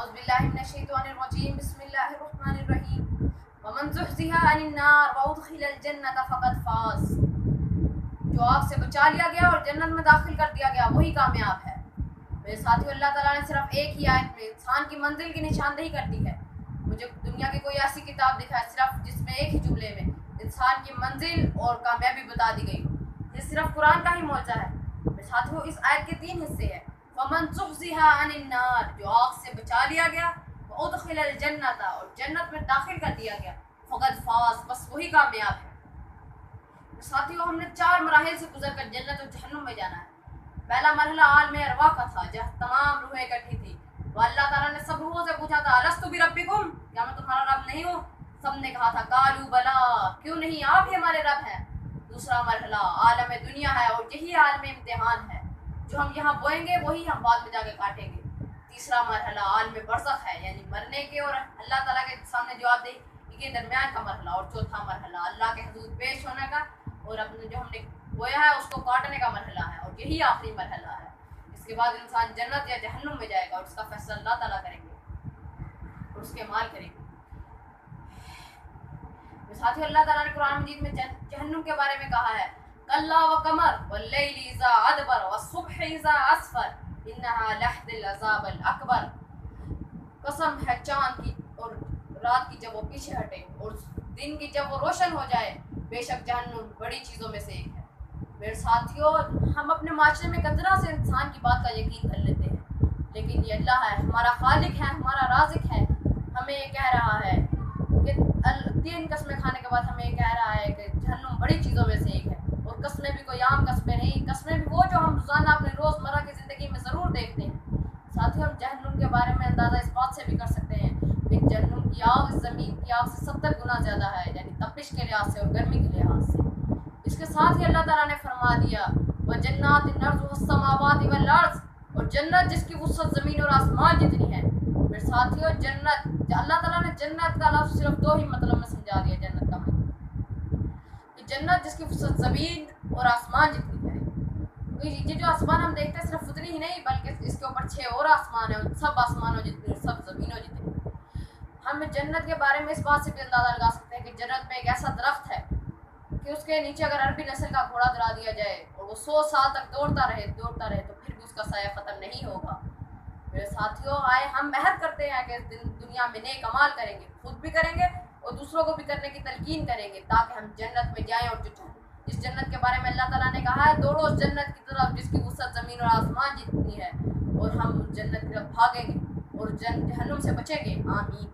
اعوذ باللہ من الشیطان الرجیم بسم اللہ الرحمن الرحیم ومن زحزح عن النار وادخل الجنۃ فقد فاز. جو آگ سے بچا لیا گیا اور جنت میں داخل کر دیا گیا وہی کامیاب ہے. میرے ساتھیو، اللہ تعالیٰ نے صرف ایک ہی آیت میں انسان کی منزل کی نشاندہی کر دی ہے. مجھے دنیا کی کوئی ایسی کتاب دکھائے صرف جس میں ایک ہی جملے میں انسان کی منزل اور کامیابی بتا دی گئی. یہ صرف قرآن کا ہی معجزہ ہے. میرے ساتھیو، اس آیت کے 3 حصے ہیں. ومن زحزح عن النار، جو آگ سے بچا لیا گیا، وادخل الجنۃ، اور جنت میں داخل کر دیا گیا، فقد فاز، بس وہی کامیاب ہے. ساتھیو، ہم نے 4 مراحل سے گزر کر جنت اور جہنم میں جانا ہے. پہلا مرحلہ عالم ارواح کا تھا، جہاں تمام روحیں اکٹھی تھی. وہ اللہ تعالیٰ نے سب روحوں سے پوچھا تھا، الستو بربکم، کیا میں تمہارا رب نہیں ہوں؟ سب نے کہا تھا قالوا بلا، کیوں نہیں، آپ ہی ہمارے رب ہیں. دوسرا مرحلہ عالم دنیا ہے، اور یہی عالم امتحان ہے. جو ہم یہاں بوئیں گے وہی ہم بعد میں جا کے کاٹیں گے. تیسرا مرحلہ عالم برزخ ہے، یعنی مرنے کے اور اللہ تعالیٰ کے سامنے جواب دے کے درمیان کا مرحلہ. اور چوتھا مرحلہ اللہ کے حضور پیش ہونے کا اور اپنے جو ہم نے بویا ہے اس کو کاٹنے کا مرحلہ ہے. اور یہی آخری مرحلہ ہے. اس کے بعد انسان جنت یا جہنم میں جائے گا، اور اس کا فیصلہ اللہ تعالیٰ کریں گے اور اس کے مال کریں گے. ساتھیو، اللہ تعالیٰ نے قرآن مجید میں جہنم کے بارے میں کہا ہے، کلا وقمر واللیل اذا ادبر والصبح اذا اسفر انہا لحد العذاب الاکبر. قسم ہے چاند کی اور رات کی جب وہ پیچھے ہٹے اور دن کی جب وہ روشن ہو جائے، بے شک جہنم بڑی چیزوں میں سے ایک ہے. میرے ساتھیو، ہم اپنے معاشرے میں کثرت سے انسان کی بات کا یقین کر لیتے ہیں، لیکن یہ اللہ ہے، ہمارا خالق ہے، ہمارا رازق ہے. ہمیں یہ کہہ رہا ہے کہ 3 قسمیں کھانے کے بعد ہمیں یہ کہہ رہا ہے کہ جہنم بڑی چیزوں میں سے ایک ہے. اور قسمیں بھی کوئی عام قسمیں نہیں، قسمیں بھی وہ جو ہم روزانہ اپنے روزمرہ کی زندگی میں ضرور دیکھتے ہیں. ساتھیوں، ہم جہنم کے بارے میں اندازہ اس بات سے بھی کر سکتے ہیں کہ جہنم کی آگ زمین کی آگ سے 70 گنا زیادہ ہے، یعنی تپش کے لحاظ سے اور گرمی کے لحاظ سے. اس کے ساتھ ہی اللہ تعالیٰ نے فرما دیا وَجَنَّاتٍ عَرْضُهَا السَّمَاوَاتُ وَالْأَرْضُ، اور جنت جس کی وسعت زمین اور آسمان جتنی ہے. میرے ساتھیوں، جنت، اللہ تعالیٰ نے جنت کا لفظ صرف 2 ہی مطلب میں سمجھا دیا. جنت کا مطلب جنت جس کی وسعت زمین اور آسمان جتنی ہے. یہ جو آسمان ہم دیکھتے ہیں صرف اتنی ہی نہیں، بلکہ اس کے اوپر 6 اور آسمان ہیں، سب آسمانوں جتنی، سب زمینوں جتنی. ہم جنت کے بارے میں اس بات سے بھی اندازہ لگا سکتے ہیں کہ جنت میں ایک ایسا درخت ہے کہ اس کے نیچے اگر عربی نسل کا گھوڑا درا دیا جائے اور وہ 100 سال تک دوڑتا رہے تو پھر بھی اس کا سایہ ختم نہیں ہوگا. میرے ساتھیوں، آئے ہم عہد کرتے ہیں کہ دنیا میں نیک اعمال کریں گے، خود بھی کریں گے اور دوسروں کو بھی کرنے کی تلقین کریں گے، تاکہ ہم جنت میں جائیں. اور جس جنت کے بارے میں اللہ تعالیٰ نے کہا ہے، دوڑو اس جنت کی طرف جس کی وسعت زمین اور آسمان جتنی ہے، اور ہم جنت کی طرف بھاگیں گے اور جہنم سے بچیں گے. آمین.